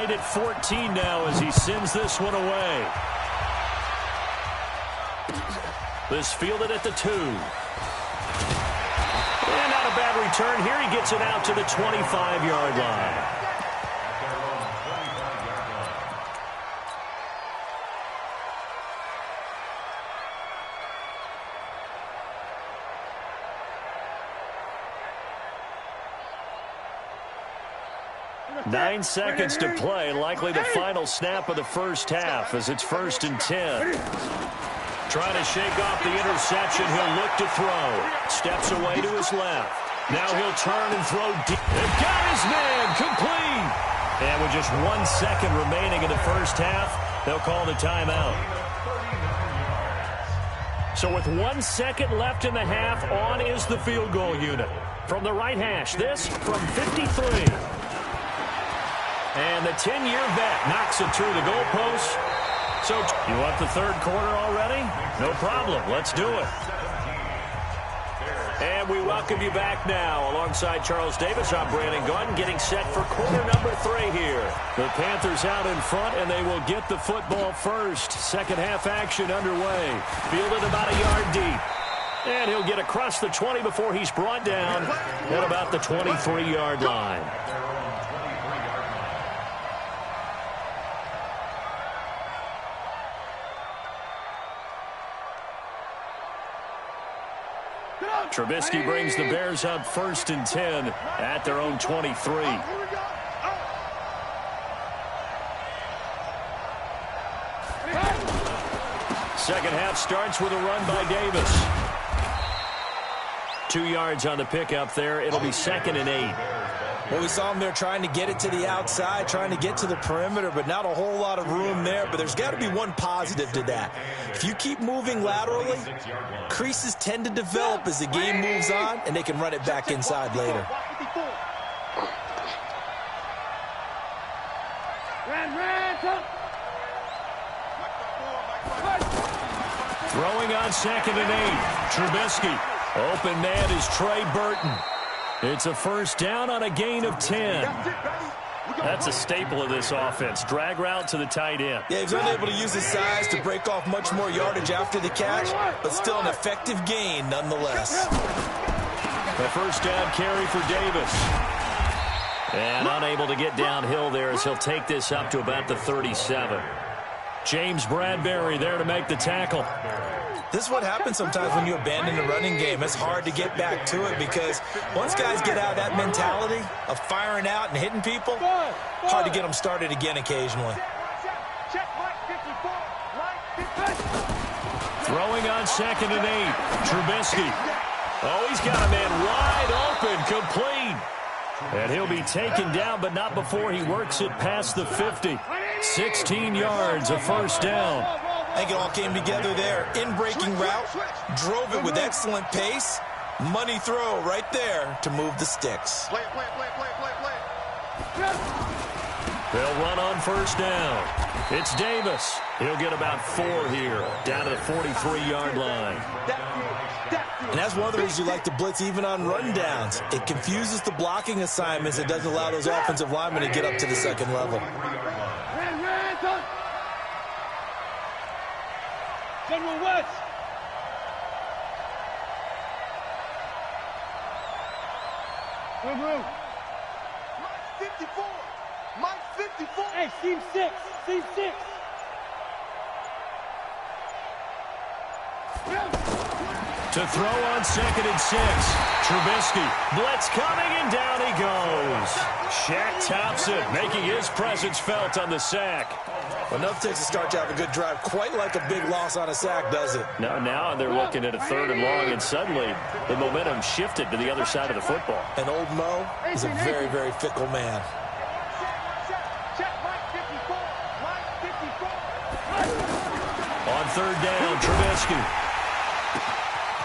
tied at 14 now as he sends this one away. This fielded at the 2. And not a bad return here. He gets it out to the 25-yard line. Nine seconds to play, likely the final snap of the first half as it's 1st and 10. Trying to shake off the interception, he'll look to throw. Steps away to his left. Now he'll turn and throw deep. They've got his man, complete. And with just 1 second remaining in the first half, they'll call the timeout. So with 1 second left in the half, on is the field goal unit. From the right hash, this from 53. And the 10-year vet knocks it through the goalpost. So you want the third quarter already? No problem. Let's do it. And we welcome you back now. Alongside Charles Davis, I'm Brandon Gordon, getting set for quarter number 3 here. The Panthers out in front, and they will get the football first. Second half action underway. Fielded about a yard deep. And he'll get across the 20 before he's brought down at about the 23-yard line. Trubisky brings the Bears up 1st and 10 at their own 23. Second half starts with a run by Davis. 2 yards on the pickup there. It'll be 2nd and 8. Well, we saw him there trying to get it to the outside, trying to get to the perimeter, but not a whole lot of room there. But there's got to be one positive to that. If you keep moving laterally, creases tend to develop as the game moves on, and they can run it back inside later. Throwing on 2nd and 8. Trubisky. Open man is Trey Burton. It's a first down on a gain of 10. That's a staple of this offense. Drag route to the tight end. Yeah, he's unable to use his size to break off much more yardage after the catch, but still an effective gain nonetheless. The first down carry for Davis. And unable to get downhill there as he'll take this up to about the 37. James Bradbury there to make the tackle. This is what happens sometimes when you abandon the running game. It's hard to get back to it because once guys get out of that mentality of firing out and hitting people, hard to get them started again occasionally. Throwing on 2nd and 8. Trubisky. Oh, he's got a man wide open, complete. And he'll be taken down, but not before he works it past the 50. 16 yards, a first down. I think it all came together there. In-breaking route, drove it with excellent pace. Money throw right there to move the sticks. They'll run on first down. It's Davis. He'll get about 4 here, down to the 43-yard line. And that's one of the reasons you like to blitz even on rundowns. It confuses the blocking assignments. It doesn't allow those offensive linemen to get up to the second level. General West. Mike 54. Mike 54. Hey, Steve 6. Steve 6. To throw on 2nd and 6. Trubisky. Blitz coming, and down he goes. Shaq Thompson making his presence felt on the sack. Enough takes to start to have a good drive. Quite like a big loss on a sack, does it? Now they're looking at a 3rd and long, and suddenly the momentum shifted to the other side of the football. And old Mo is a very, very fickle man. On 3rd down, Trubisky.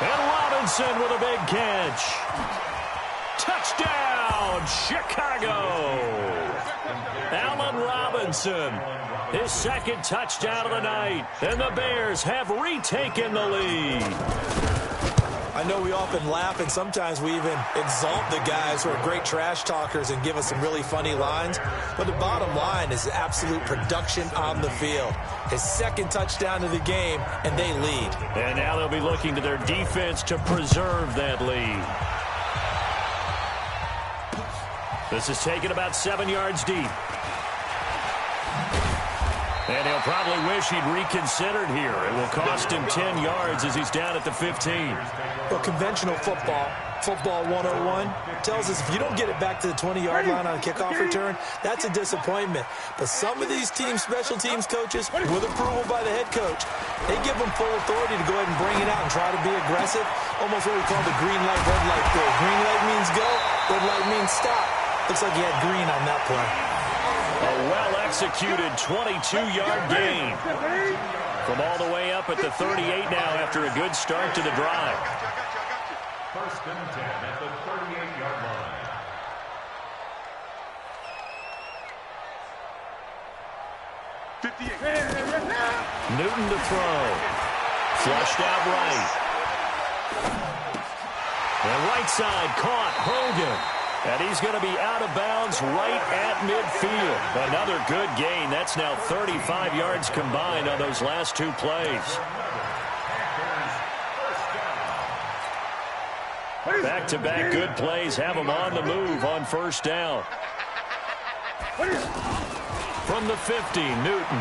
And Robinson with a big catch. Touchdown, Chicago. Allen Robinson, his 2nd touchdown of the night. And the Bears have retaken the lead. I I know we often laugh, and sometimes we even exalt the guys who are great trash talkers and give us some really funny lines. But the bottom line is absolute production on the field. His second touchdown of the game, and they lead. And now they'll be looking to their defense to preserve that lead. This is taken about 7 yards deep. And he'll probably wish he'd reconsidered here. It will cost him 10 yards as he's down at the 15. Well, conventional football 101, tells us if you don't get it back to the 20-yard line on a kickoff return, that's a disappointment. But some of these special teams coaches, with approval by the head coach, they give them full authority to go ahead and bring it out and try to be aggressive. Almost what we call the green light, red light rule. Green light means go, red light means stop. Looks like he had green on that play. A well-executed 22-yard gain. From all the way up at the 38 now after a good start to the drive. First and 10 at the 38-yard line. Newton to throw. Flushed out right. And right side caught Hogan. And he's going to be out of bounds right at midfield. Another good gain. That's now 35 yards combined on those last two plays. Back-to-back good plays have him on the move on first down. From the 50, Newton.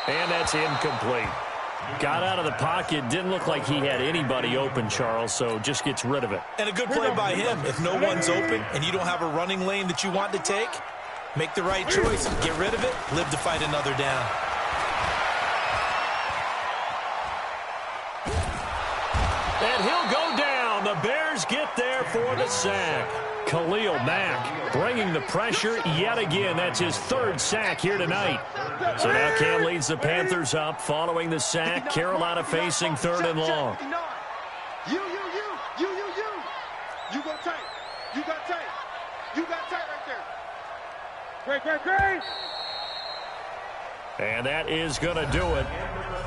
And that's incomplete. Got out of the pocket. Didn't look like he had anybody open, Charles, so just gets rid of it. And a good play by him. If no one's open and you don't have a running lane that you want to take, make the right choice. Get rid of it. Live to fight another down. And he'll go down. The Bears get there for the sack. Khalil Mack bringing the pressure yet again. That's his third sack here tonight. So now Cam leads the Panthers up following the sack. Carolina facing third and long. You go tight. You got tight. You got tight right there. Great. And that is going to do it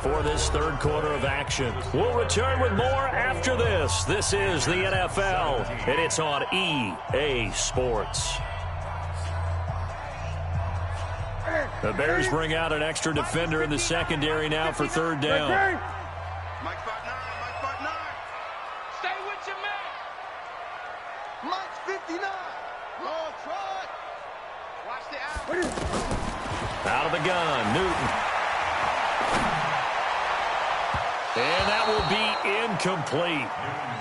for this third quarter of action. We'll return with more after this. This is the NFL, and it's on EA Sports. The Bears bring out an extra defender in the secondary now for third down. Mike 5'9". Stay with your man. Mike's 59. Long try. Watch the out. Out of the gun, Newton. And that will be incomplete.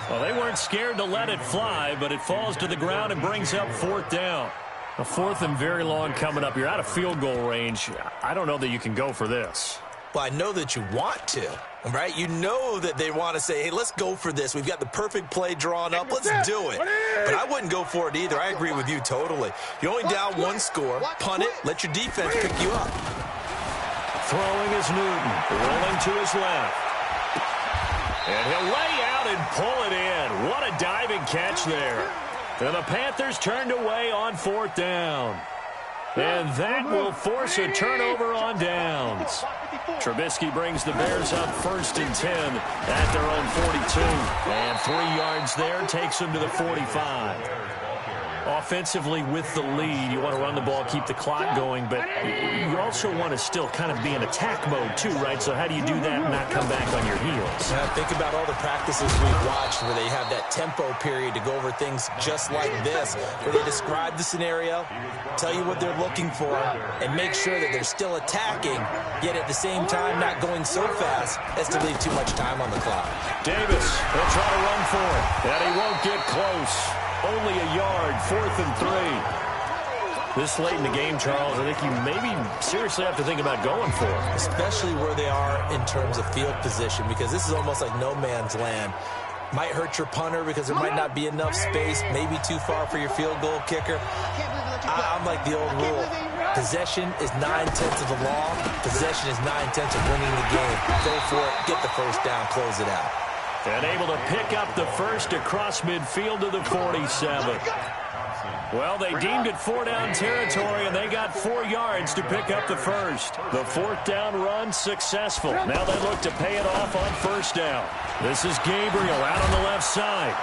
Well, they weren't scared to let it fly, but it falls to the ground and brings up fourth down. A fourth and very long coming up. You're out of field goal range. I don't know that you can go for this. Well, I know that you want to, right? You know that they want to say, hey, let's go for this. We've got the perfect play drawn up. Let's do it. But I wouldn't go for it either. I agree with you totally. You're only down one score. Punt it. Let your defense pick you up. Throwing is Newton. Rolling to his left. And he'll lay out and pull it in. What a diving catch there. And the Panthers turned away on fourth down. And that will force a turnover on downs. Trubisky brings the Bears up first and 10 at their own 42. And 3 yards there takes them to the 45. Offensively with the lead, you want to run the ball, keep the clock going, but you also want to still kind of be in attack mode too, right? So how do you do that and not come back on your heels? Think about all the practices we've watched where they have that tempo period to go over things just like this, where they describe the scenario, tell you what they're looking for, and make sure that they're still attacking, yet at the same time not going so fast as to leave too much time on the clock. Davis, he'll try to run for it, and he won't get close. Only a yard, 4th and 3. This late in the game, Charles, I think you maybe seriously have to think about going for it. Especially where they are in terms of field position, because this is almost like no man's land. Might hurt your punter because there might not be enough space, maybe too far for your field goal kicker. I'm like the old rule. Possession is 9/10 of the law. Possession is 9/10 of winning the game. Go for it, get the first down, close it out. And able to pick up the first across midfield to the 47. Well, they deemed it 4-down territory, and they got 4 yards to pick up the first. The 4th down run successful. Now they look to pay it off on 1st down. This is Gabriel out on the left side.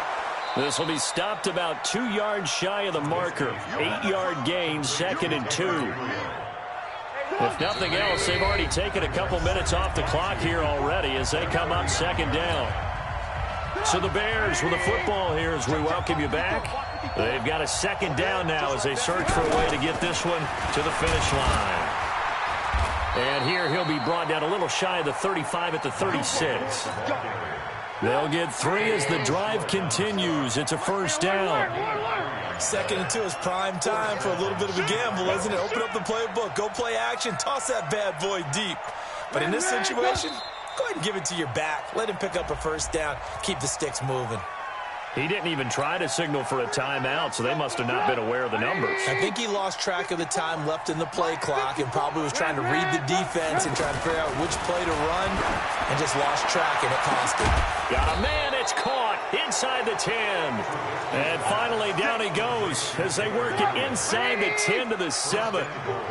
This will be stopped about 2 yards shy of the marker. 8-yard gain, 2nd and 2. If nothing else, they've already taken a couple minutes off the clock here already as they come up 2nd down. So the Bears with the football here as we welcome you back. They've got a 2nd down now as they search for a way to get this one to the finish line. And here he'll be brought down a little shy of the 35 at the 36. They'll get 3 as the drive continues. It's a 1st down. 2nd and 2 is prime time for a little bit of a gamble, isn't it? Open up the playbook, go play action, toss that bad boy deep. But in this situation, go ahead and give it to your back. Let him pick up a 1st down. Keep the sticks moving. He didn't even try to signal for a timeout, so they must have not been aware of the numbers. I think he lost track of the time left in the play clock and probably was trying to read the defense and trying to figure out which play to run and just lost track, and it cost him. Got a man, it's caught inside the 10. And finally down he goes as they work it inside the 10 to the 7.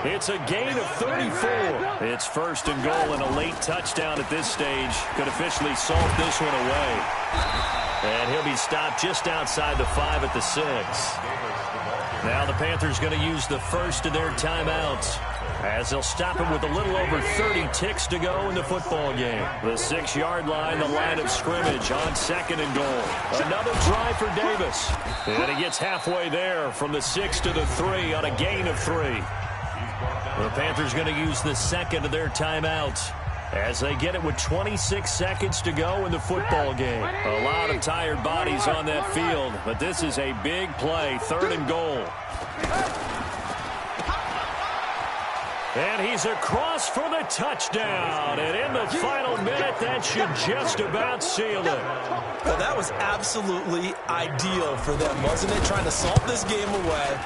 It's a gain of 34. It's 1st and goal, and a late touchdown at this stage could officially salt this one away. And he'll be stopped just outside the 5 at the 6. Now the Panthers going to use the first of their timeouts as they'll stop him with a little over 30 ticks to go in the football game. The 6-yard line, the line of scrimmage on 2nd and goal. Another try for Davis. And he gets halfway there from the 6 to the 3 on a gain of 3. The Panthers going to use the 2nd of their timeouts as they get it with 26 seconds to go in the football game. A lot of tired bodies on that field, but this is a big play, 3rd and goal. And he's across for the touchdown. And in the final minute, that should just about seal it. Well, that was absolutely ideal for them, wasn't it? Trying to salt this game away.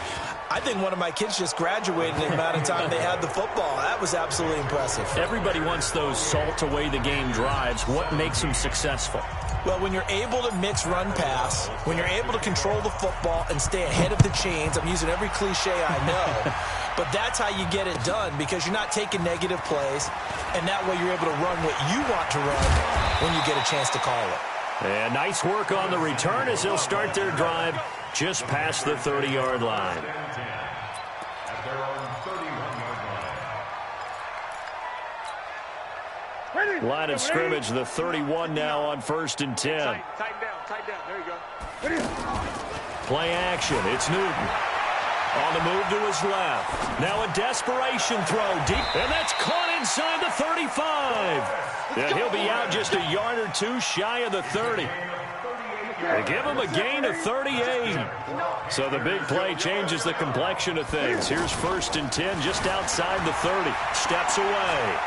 I think one of my kids just graduated in the amount of time they had the football. That was absolutely impressive. Everybody wants those salt-away-the-game drives. What makes them successful? Well, when you're able to mix run-pass, when you're able to control the football and stay ahead of the chains, I'm using every cliche I know, but that's how you get it done because you're not taking negative plays, and that way you're able to run what you want to run when you get a chance to call it. And nice work on the return as they'll start their drive just past the 30-yard line. Line of scrimmage, the 31 now on 1st and 10. Tighten down. There you go. Play action. It's Newton. On the move to his left. Now a desperation throw deep, and that's caught inside the 35. And he'll be out just a yard or two shy of the 30. They give him a gain of 38. So the big play changes the complexion of things. Here's 1st and 10 just outside the 30. Steps away.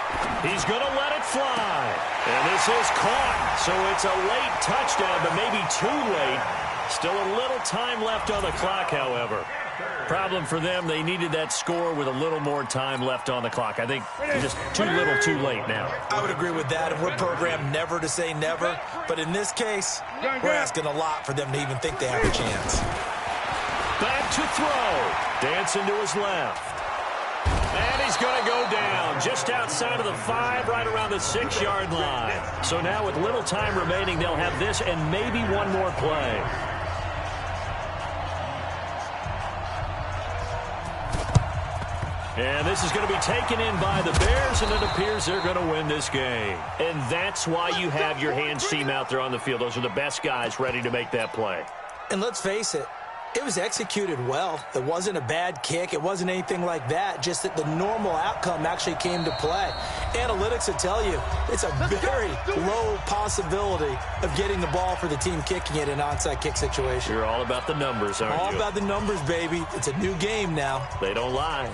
He's going to let it fly. And this is caught. So it's a late touchdown, but maybe too late. Still a little time left on the clock, however. Problem for them, they needed that score with a little more time left on the clock. I think just too little, too late now. I would agree with that, and we're programmed never to say never. But in this case, we're asking a lot for them to even think they have a chance. Back to throw. Dancing to his left. And he's going to go down just outside of the 5, right around the 6-yard line. So now with little time remaining, they'll have this and maybe one more play. And this is going to be taken in by the Bears, and it appears they're going to win this game. And that's why you have your hands team out there on the field. Those are the best guys ready to make that play. And let's face it, it was executed well. It wasn't a bad kick. It wasn't anything like that. Just that the normal outcome actually came to play. Analytics will tell you it's a very low possibility of getting the ball for the team kicking it in an onside kick situation. You're all about the numbers, aren't you? All about the numbers, baby. It's a new game now. They don't lie.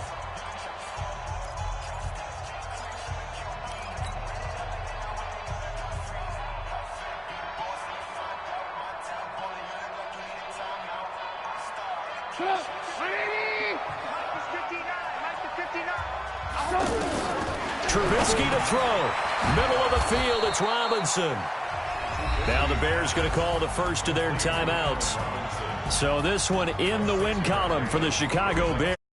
Trubisky to throw. Middle of the field, it's Robinson. Now the Bears going to call the first of their timeouts. So this one in the win column for the Chicago Bears.